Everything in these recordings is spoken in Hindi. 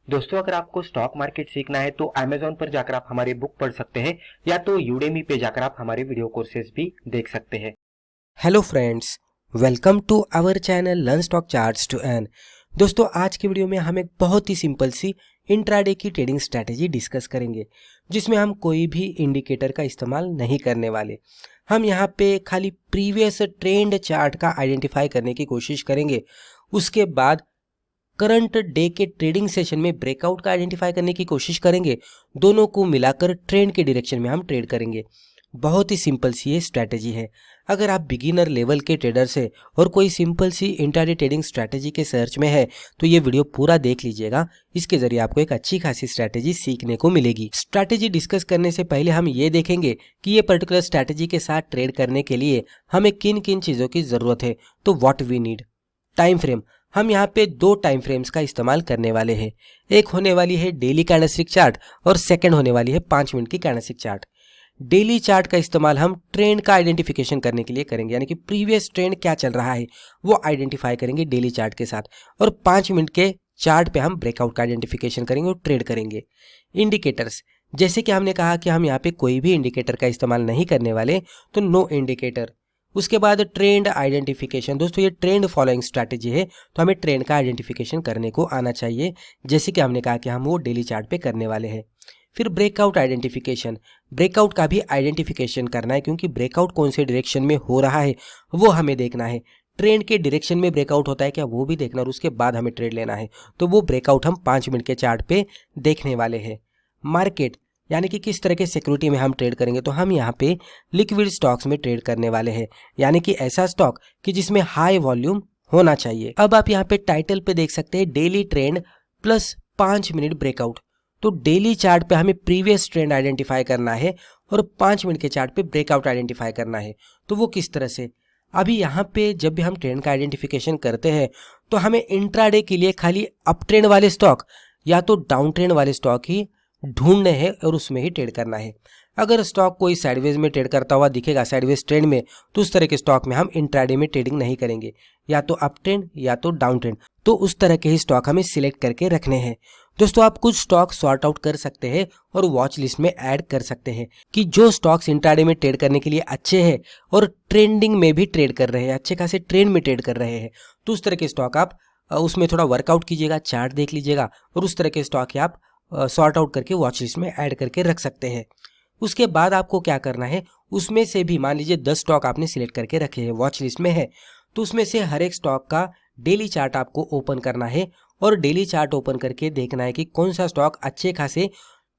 दोस्तों, अगर आपको स्टॉक मार्केट सीखना है तो Amazon पर जाकर आप हमारे बुक पढ़ सकते हैं या तो Udemy पे जाकर आप हमारे वीडियो कोर्सेज भी देख सकते हैं। Hello friends, welcome to our channel learn stock charts to earn. दोस्तों, आज की वीडियो में हम एक बहुत ही सिंपल सी इंट्राडे की ट्रेडिंग स्ट्रैटेजी डिस्कस करेंगे, जिसमें हम कोई भी इंडिकेटर का इस्तेमाल नहीं करने वाले। हम यहाँ पे खाली प्रीवियस ट्रेंड चार्ट का आइडेंटिफाई करने की कोशिश करेंगे। उसके बाद करंट डे के ट्रेडिंग सेशन में ब्रेकआउट का आइडेंटिफाई करने की कोशिश करेंगे। दोनों को मिलाकर ट्रेंड के डायरेक्शन में हम ट्रेड करेंगे। बहुत ही सिंपल सी ये स्ट्रैटेजी है। अगर आप बिगिनर लेवल के ट्रेडर से और कोई सिंपल सी इंट्राडे ट्रेडिंग स्ट्रैटेजी के सर्च में है तो ये वीडियो पूरा देख लीजिएगा। इसके जरिए आपको एक अच्छी खासी स्ट्रैटेजी सीखने को मिलेगी। स्ट्रैटेजी डिस्कस करने से पहले हम ये देखेंगे कि ये पर्टिकुलर स्ट्रैटेजी के साथ ट्रेड करने के लिए हमें किन किन चीज़ों की ज़रूरत है। तो what we need. Time frame. हम यहाँ पे दो टाइम फ्रेम्स का इस्तेमाल करने वाले हैं। एक होने वाली है डेली कैंडलस्टिक चार्ट और सेकंड होने वाली है 5 मिनट की कैंडलस्टिक चार्ट। डेली चार्ट का इस्तेमाल हम ट्रेंड का आइडेंटिफिकेशन करने के लिए करेंगे, यानी कि प्रीवियस ट्रेंड क्या चल रहा है वो आइडेंटिफाई करेंगे डेली चार्ट के साथ। और 5 मिनट के चार्ट पे हम ब्रेकआउट का आइडेंटिफिकेशन करेंगे और ट्रेड करेंगे। इंडिकेटर्स, जैसे कि हमने कहा कि हम यहाँ पे कोई भी इंडिकेटर का इस्तेमाल नहीं करने वाले, तो नो इंडिकेटर। उसके बाद ट्रेंड आइडेंटिफिकेशन। दोस्तों, ये ट्रेंड फॉलोइंग स्ट्रैटेजी है, तो हमें ट्रेंड का आइडेंटिफिकेशन करने को आना चाहिए, जैसे कि हमने कहा कि हम वो डेली चार्ट पे करने वाले हैं। फिर ब्रेकआउट आइडेंटिफिकेशन। ब्रेकआउट का भी आइडेंटिफिकेशन करना है, क्योंकि ब्रेकआउट कौन से डायरेक्शन में हो रहा है वो हमें देखना है। ट्रेंड के डायरेक्शन में ब्रेकआउट होता है क्या वो भी देखना, और उसके बाद हमें ट्रेड लेना है। तो वो ब्रेकआउट हम 5 मिनट के चार्ट पे देखने वाले हैं। मार्केट, यानी कि किस तरह के सिक्योरिटी में हम ट्रेड करेंगे, तो हम यहाँ पे लिक्विड स्टॉक्स में ट्रेड करने वाले हैं, यानी कि ऐसा स्टॉक कि जिसमें हाई वॉल्यूम होना चाहिए। अब आप यहाँ पे टाइटल पे देख सकते हैं daily trend plus 5 minute breakout. तो डेली चार्ट पे हमें प्रीवियस ट्रेंड आइडेंटिफाई करना है और 5 मिनट के चार्ट पे ब्रेकआउट आइडेंटिफाई करना है। तो वो किस तरह से, अभी यहाँ पे जब भी हम ट्रेंड का आइडेंटिफिकेशन करते हैं तो हमें इंट्राडे के लिए खाली अप ट्रेंड वाले स्टॉक या तो डाउन ट्रेंड वाले स्टॉक ही ढूंढने हैं और उसमें ही ट्रेड करना है। अगर स्टॉक कोई साइडवेज में ट्रेड करता हुआ दिखेगा साइडवेज ट्रेंड में, तो उस तरह के स्टॉक में हम इंट्राडे में ट्रेडिंग नहीं करेंगे, या तो अप ट्रेंड या तो डाउन ट्रेंड। तो उस तरह के ही स्टॉक हमें सिलेक्ट करके रखने हैं। दोस्तों, आप कुछ स्टॉक सॉर्ट आउट कर सकते हैं और वॉच लिस्ट में ऐड कर सकते हैं कि जो स्टॉक्स इंट्राडे में ट्रेड करने के लिए अच्छे हैं और ट्रेंडिंग में भी ट्रेड कर रहे हैं, अच्छे खासे ट्रेंड में ट्रेड कर रहे हैं, तो उस तरह के स्टॉक आप उसमें थोड़ा वर्कआउट कीजिएगा, चार्ट देख लीजिएगा और उस तरह के स्टॉक आप सॉर्ट आउट करके वॉच लिस्ट में ऐड करके रख सकते हैं। उसके बाद आपको क्या करना है, उसमें से भी मान लीजिए 10 स्टॉक आपने सिलेक्ट करके रखे हैं, वॉच लिस्ट में है, तो उसमें से हर एक स्टॉक का डेली चार्ट आपको ओपन करना है और डेली चार्ट ओपन करके देखना है कि कौन सा स्टॉक अच्छे खासे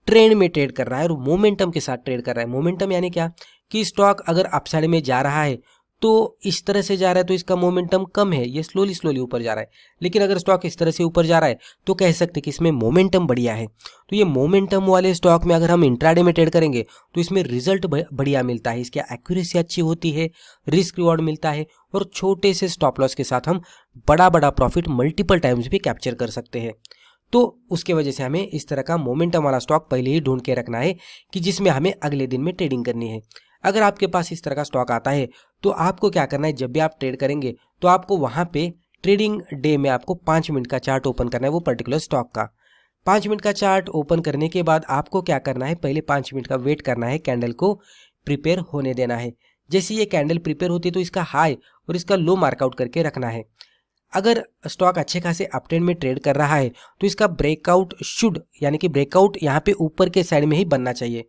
ट्रेंड में ट्रेड कर रहा है और मोमेंटम के साथ ट्रेड कर रहा है। मोमेंटम यानी क्या, कि स्टॉक अगर अपसाइड में जा रहा है तो इस तरह से जा रहा है तो इसका मोमेंटम कम है, ये स्लोली स्लोली ऊपर जा रहा है। लेकिन अगर स्टॉक इस तरह से ऊपर जा रहा है तो कह सकते हैं कि इसमें मोमेंटम बढ़िया है। तो ये मोमेंटम वाले स्टॉक में अगर हम इंट्राडे में ट्रेड करेंगे तो इसमें रिजल्ट बढ़िया मिलता है, इसकी एक्यूरेसी अच्छी होती है, रिस्क रिवॉर्ड मिलता है और छोटे से स्टॉप लॉस के साथ हम बड़ा बड़ा प्रॉफिट मल्टीपल टाइम्स भी कैप्चर कर सकते हैं। तो उसके वजह से हमें इस तरह का मोमेंटम वाला स्टॉक पहले ही ढूंढ के रखना है कि जिसमें हमें अगले दिन में ट्रेडिंग करनी है। अगर आपके पास इस तरह का स्टॉक आता है तो आपको क्या करना है, जब भी आप ट्रेड करेंगे तो आपको वहां पे ट्रेडिंग डे में आपको 5 मिनट का चार्ट ओपन करना है वो पर्टिकुलर स्टॉक का। 5 मिनट का चार्ट ओपन करने के बाद आपको क्या करना है, पहले 5 मिनट का वेट करना है, कैंडल को प्रिपेयर होने देना है। जैसे ये कैंडल प्रिपेयर होती है तो इसका हाई और इसका लो मार्कआउट करके रखना है। अगर स्टॉक अच्छे खासे अपट्रेंड में ट्रेड कर रहा है तो इसका ब्रेकआउट शुड, यानी कि ब्रेकआउट यहाँ पे ऊपर के साइड में ही बनना चाहिए।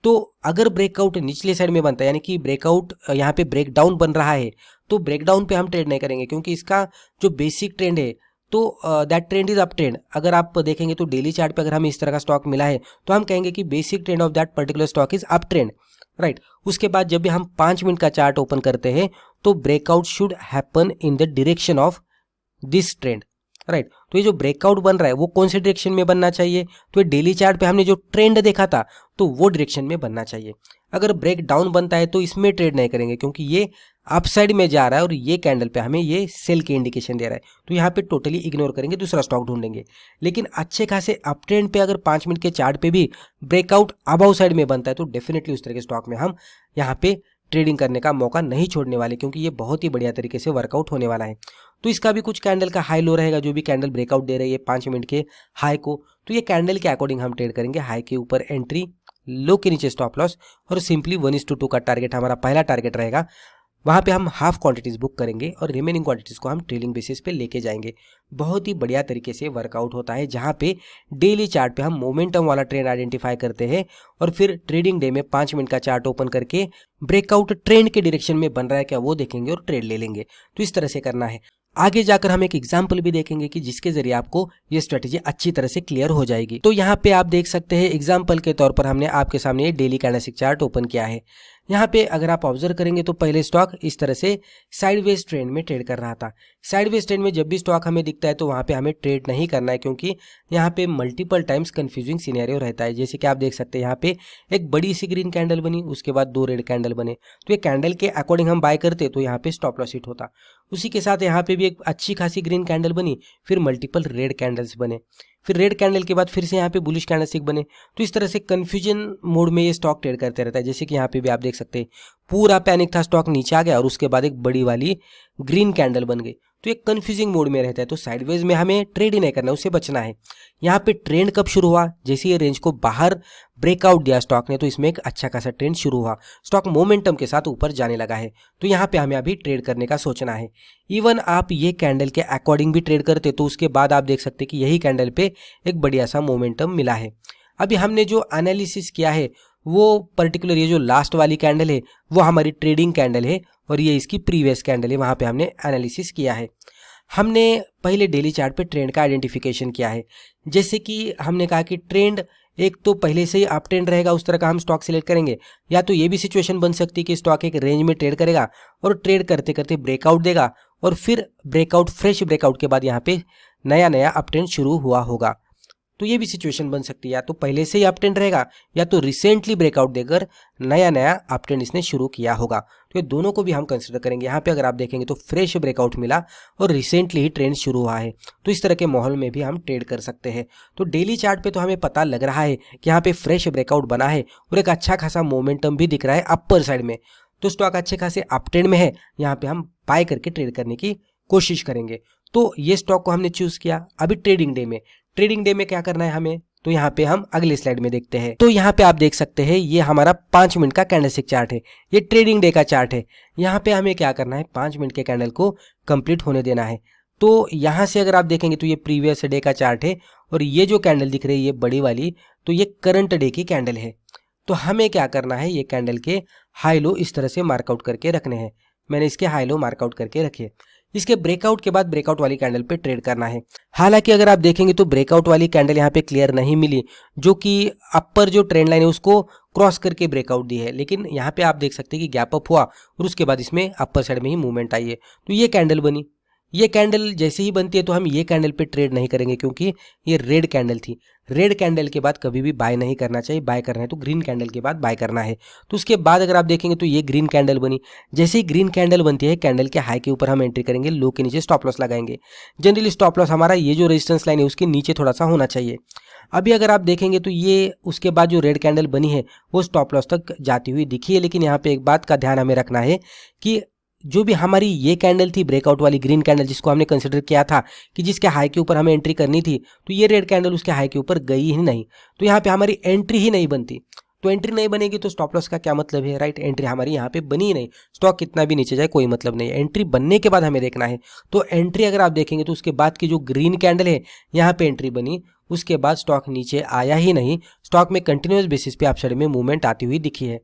तो अगर ब्रेकआउट निचले साइड में बनता है, यानी कि ब्रेकआउट यहाँ पे ब्रेकडाउन बन रहा है, तो ब्रेकडाउन पे हम ट्रेड नहीं करेंगे, क्योंकि इसका जो बेसिक ट्रेंड है तो that trend is up trend. अगर आप देखेंगे तो डेली चार्ट पे अगर हमें इस तरह का स्टॉक मिला है तो हम कहेंगे कि basic trend of that particular stock is up trend, right. उसके बाद जब भी हम 5 मिनट का चार्ट ओपन करते हैं तो breakout should happen in the direction of this trend, right. तो ये जो ब्रेकआउट बन रहा है वो कौन से डायरेक्शन में बनना चाहिए, तो ये डेली चार्ट पे हमने जो ट्रेंड देखा था तो वो डायरेक्शन में बनना चाहिए। अगर ब्रेक डाउन बनता है तो इसमें ट्रेड नहीं करेंगे, क्योंकि ये अपसाइड में जा रहा है और ये कैंडल पे हमें ये सेल की इंडिकेशन दे रहा है, तो यहाँ पे टोटली इग्नोर करेंगे, दूसरा स्टॉक ढूंढेंगे। लेकिन अच्छे खासे अप ट्रेंड पे अगर 5 मिनट के चार्ट पे भी ब्रेकआउट अबाउ साइड में बनता है तो डेफिनेटली उस तरह के स्टॉक में हम यहाँ पे ट्रेडिंग करने का मौका नहीं छोड़ने वाले, क्योंकि ये बहुत ही बढ़िया तरीके से वर्कआउट होने वाला है। तो इसका भी कुछ कैंडल का हाई लो रहेगा, जो भी कैंडल ब्रेकआउट दे रही है 5 मिनट के हाई को, तो ये कैंडल के अकॉर्डिंग हम ट्रेड करेंगे। हाई के ऊपर एंट्री, लो के नीचे स्टॉप लॉस, और सिंपली 1:2 का टारगेट हमारा पहला टारगेट रहेगा। वहाँ पे हम हाफ क्वांटिटीज बुक करेंगे और रिमेनिंग क्वांटिटीज को हम ट्रेलिंग बेसिस पे लेके जाएंगे। बहुत ही बढ़िया तरीके से वर्कआउट होता है, जहाँ पे डेली चार्ट पे हम मोमेंटम वाला ट्रेंड आइडेंटिफाई करते हैं और फिर ट्रेडिंग डे में 5 मिनट का चार्ट ओपन करके ब्रेकआउट ट्रेंड के डायरेक्शन में बन रहा है क्या वो देखेंगे और ट्रेड ले लेंगे। तो इस तरह से करना है। आगे जाकर हम एक एग्जाम्पल भी देखेंगे कि जिसके जरिए आपको ये स्ट्रेटेजी अच्छी तरह से क्लियर हो जाएगी। तो यहाँ पे आप देख सकते हैं एग्जाम्पल के तौर पर हमने आपके सामने ये डेली कैंडलस्टिक चार्ट ओपन किया है। यहाँ पे अगर आप ऑब्जर्व करेंगे तो पहले स्टॉक इस तरह से साइडवेज ट्रेंड में ट्रेड कर रहा था। साइडवेज ट्रेंड में जब भी स्टॉक हमें दिखता है तो वहाँ पे हमें ट्रेड नहीं करना है, क्योंकि यहाँ पे मल्टीपल टाइम्स कंफ्यूजिंग सिनेरियो रहता है। जैसे कि आप देख सकते हैं यहाँ पे एक बड़ी सी ग्रीन कैंडल बनी, उसके बाद 2 रेड कैंडल बने, तो ये कैंडल के अकॉर्डिंग हम बाय करते तो यहाँ पे स्टॉप लॉस हिट होता। उसी के साथ यहाँ पे भी एक अच्छी खासी ग्रीन कैंडल बनी, फिर मल्टीपल रेड कैंडल्स बने, फिर रेड कैंडल के बाद फिर से यहाँ पे बुलिश कैंडलस्टिक बने। तो इस तरह से कंफ्यूजन मोड में ये स्टॉक ट्रेड करते रहता है। जैसे कि यहाँ पे भी आप देख सकते हैं पूरा पैनिक था, स्टॉक नीचे आ गया और उसके बाद एक बड़ी वाली ग्रीन कैंडल बन गई, तो ये कंफ्यूजिंग मोड में रहता है। तो साइडवेज में हमें ट्रेड ही नहीं करना, उससे बचना है। यहाँ पे ट्रेंड कब शुरू हुआ, जैसे ये रेंज को बाहर ब्रेकआउट दिया स्टॉक ने, तो इसमें एक अच्छा खासा ट्रेंड शुरू हुआ, स्टॉक मोमेंटम के साथ ऊपर जाने लगा है। तो यहाँ पे हमें अभी ट्रेड करने का सोचना है। इवन आप ये कैंडल के अकॉर्डिंग भी ट्रेड करते तो उसके बाद आप देख सकते कि यही कैंडल पे एक बढ़िया सा मोमेंटम मिला है। अभी हमने जो एनालिसिस किया है वो पर्टिकुलर ये जो लास्ट वाली कैंडल है वो हमारी ट्रेडिंग कैंडल है और ये इसकी प्रीवियस कैंडल है, वहाँ पे हमने एनालिसिस किया है। हमने पहले डेली चार्ट पे ट्रेंड का आइडेंटिफिकेशन किया है। जैसे कि हमने कहा कि ट्रेंड एक तो पहले से ही अप ट्रेंड रहेगा, उस तरह का हम स्टॉक सिलेक्ट करेंगे, या तो ये भी सिचुएशन बन सकती है कि स्टॉक एक रेंज में ट्रेड करेगा और ट्रेड करते करते ब्रेकआउट देगा और फिर ब्रेकआउट, फ्रेश ब्रेकआउट के बाद यहाँ पे नया नया अप ट्रेंड शुरू हुआ होगा। तो ये भी सिचुएशन बन सकती है, या तो पहले से ही अप ट्रेंड रहेगा या तो रिसेंटली ब्रेकआउट देकर नया नया अप ट्रेंड इसने शुरू किया होगा। तो ये दोनों को भी हम कंसिडर करेंगे। यहाँ पे अगर आप देखेंगे तो फ्रेश ब्रेकआउट मिला और रिसेंटली ही ट्रेंड शुरू हुआ है, तो इस तरह के माहौल में भी हम ट्रेड कर सकते हैं। तो डेली चार्ट पे तो हमें पता लग रहा है कि यहाँ पे फ्रेश ब्रेकआउट बना है और एक अच्छा खासा मोमेंटम भी दिख रहा है अपर साइड में, तो स्टॉक अच्छे खासे अप ट्रेंड में है। यहाँ पे हम बाय करके ट्रेड करने की कोशिश करेंगे। तो ये स्टॉक को हमने चूज किया। अभी ट्रेडिंग डे में क्या करना है हमें, तो यहाँ पे हम अगले स्लाइड में देखते हैं। तो यहाँ पे आप देख सकते हैं ये हमारा 5 मिनट का कैंडलस्टिक चार्ट है, ये ट्रेडिंग डे का चार्ट है। यहाँ पे हमें क्या करना है, 5 मिनट के कैंडल को कंप्लीट होने देना है। तो यहाँ से अगर आप देखेंगे तो ये प्रीवियस डे का चार्ट है और ये जो कैंडल दिख रही है ये बड़ी वाली, तो ये करंट डे की कैंडल है। तो हमें क्या करना है, ये कैंडल के हाई लो इस तरह से मार्कआउट करके रखने हैं। मैंने इसके हाई लो मार्कआउट करके रखे। इसके ब्रेकआउट के बाद ब्रेकआउट वाली कैंडल पे ट्रेड करना है। हालांकि अगर आप देखेंगे तो ब्रेकआउट वाली कैंडल यहाँ पे क्लियर नहीं मिली, जो कि अपर जो ट्रेंड लाइन है उसको क्रॉस करके ब्रेकआउट दी है, लेकिन यहाँ पे आप देख सकते हैं कि गैप अप हुआ और उसके बाद इसमें अपर साइड में ही मूवमेंट आई है। तो ये कैंडल बनी। ये कैंडल जैसे ही बनती है तो हम ये कैंडल पे ट्रेड नहीं करेंगे, क्योंकि ये रेड कैंडल थी। रेड कैंडल के बाद कभी भी बाय नहीं करना चाहिए। बाय करना है तो ग्रीन कैंडल के बाद बाय करना है। तो उसके बाद अगर आप देखेंगे तो ये ग्रीन कैंडल बनी। जैसे ही ग्रीन कैंडल बनती है, कैंडल के हाई के ऊपर हम एंट्री करेंगे, लो के नीचे स्टॉप लॉस लगाएंगे। जनरली स्टॉप लॉस हमारा ये जो रेजिस्टेंस लाइन है उसके नीचे थोड़ा सा होना चाहिए। अभी अगर आप देखेंगे तो ये उसके बाद जो रेड कैंडल बनी है वो स्टॉप लॉस तक जाती हुई दिखी है। लेकिन यहाँ पे एक बात का ध्यान हमें रखना है कि जो भी हमारी ये कैंडल थी ब्रेकआउट वाली ग्रीन कैंडल, जिसको हमने कंसिडर किया था कि जिसके हाई के ऊपर हमें एंट्री करनी थी, तो ये रेड कैंडल उसके हाई के ऊपर गई ही नहीं, तो यहाँ पे हमारी एंट्री ही नहीं बनती। तो एंट्री नहीं बनेगी तो स्टॉप लॉस का क्या मतलब है, राइट। एंट्री हमारी यहाँ पे बनी ही नहीं, स्टॉक कितना भी नीचे जाए कोई मतलब नहीं है। एंट्री बनने के बाद हमें देखना है। तो एंट्री अगर आप देखेंगे तो उसके बाद की जो ग्रीन कैंडल है यहाँ पे एंट्री बनी, उसके बाद स्टॉक नीचे आया ही नहीं, स्टॉक में कंटिन्यूस बेसिस पे अपसाइड में मूवमेंट आती हुई दिखी है।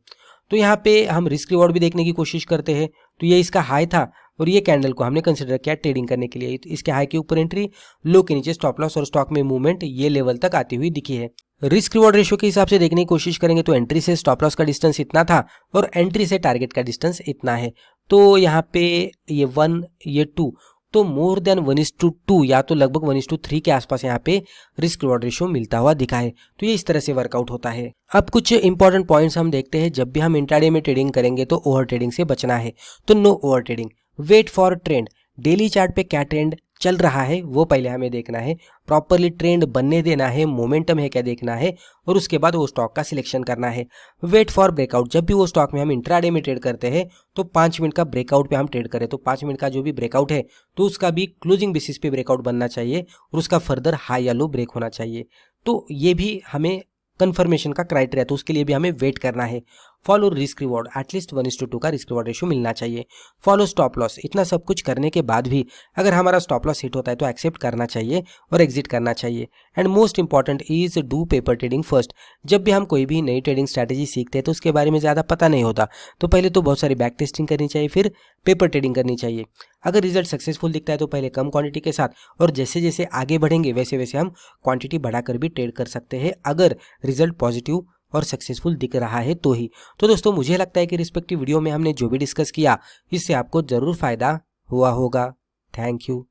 तो यहाँ पे हम रिस्क रिवॉर्ड भी देखने की कोशिश करते हैं। तो ये इसका हाई था और ये कैंडल को हमने कंसिडर किया ट्रेडिंग करने के लिए। इसके हाई के ऊपर एंट्री, लो के नीचे स्टॉप लॉस और स्टॉक में मूवमेंट ये लेवल तक आती हुई दिखी है। रिस्क रिवॉर्ड रेशियो के हिसाब से देखने की कोशिश करेंगे तो एंट्री से स्टॉप लॉस का डिस्टेंस इतना था और एंट्री से टारगेट का डिस्टेंस इतना है। तो यहाँ पे ये 1 ये 2, तो मोर देन 1:2 या तो लगभग 1:3 के आसपास यहाँ पे रिस्क रिवॉर्ड रेशियो मिलता हुआ दिखा है। तो ये इस तरह से वर्कआउट होता है। अब कुछ इंपॉर्टेंट पॉइंट्स हम देखते हैं। जब भी हम इंट्राडे में ट्रेडिंग करेंगे तो ओवर ट्रेडिंग से बचना है। तो no over trading, wait for trend. Daily chart पे क्या ट्रेंड चल रहा है वो पहले हमें देखना है, प्रॉपरली ट्रेंड बनने देना है, मोमेंटम है क्या देखना है, और उसके बाद वो स्टॉक का सिलेक्शन करना है। वेट फॉर ब्रेकआउट, जब भी वो स्टॉक में हम इंट्राडे में ट्रेड करते हैं तो 5 मिनट का ब्रेकआउट पे हम ट्रेड करें, तो 5 मिनट का जो भी ब्रेकआउट है तो उसका भी क्लोजिंग बेसिस पे ब्रेकआउट बनना चाहिए और उसका फर्दर हाई या लो ब्रेक होना चाहिए। तो ये भी हमें कंफर्मेशन का क्राइटेरिया, तो उसके लिए भी हमें वेट करना है। फॉलो रिस्क रिवॉर्ड, एटलीस्ट 1:2 का रिस्क रिवॉर्ड रेशियो मिलना चाहिए। फॉलो स्टॉप लॉस, इतना सब कुछ करने के बाद भी अगर हमारा स्टॉप लॉस हिट होता है तो एक्सेप्ट करना चाहिए और एग्जिट करना चाहिए। And most important is do paper trading first. जब भी हम कोई भी नई ट्रेडिंग स्ट्रैटेजी सीखते हैं तो उसके बारे में ज़्यादा पता नहीं होता, तो पहले तो बहुत सारी बैक टेस्टिंग करनी चाहिए, फिर पेपर ट्रेडिंग करनी चाहिए। अगर रिजल्ट सक्सेसफुल दिखता है तो पहले कम क्वांटिटी के साथ, और जैसे जैसे आगे बढ़ेंगे वैसे वैसे हम क्वांटिटी बढ़ाकर भी ट्रेड कर सकते हैं, अगर रिजल्ट पॉजिटिव और सक्सेसफुल दिख रहा है तो ही। तो दोस्तों मुझे लगता है कि रिस्पेक्टिव वीडियो में हमने जो भी डिस्कस किया इससे आपको ज़रूर फायदा हुआ होगा। Thank you.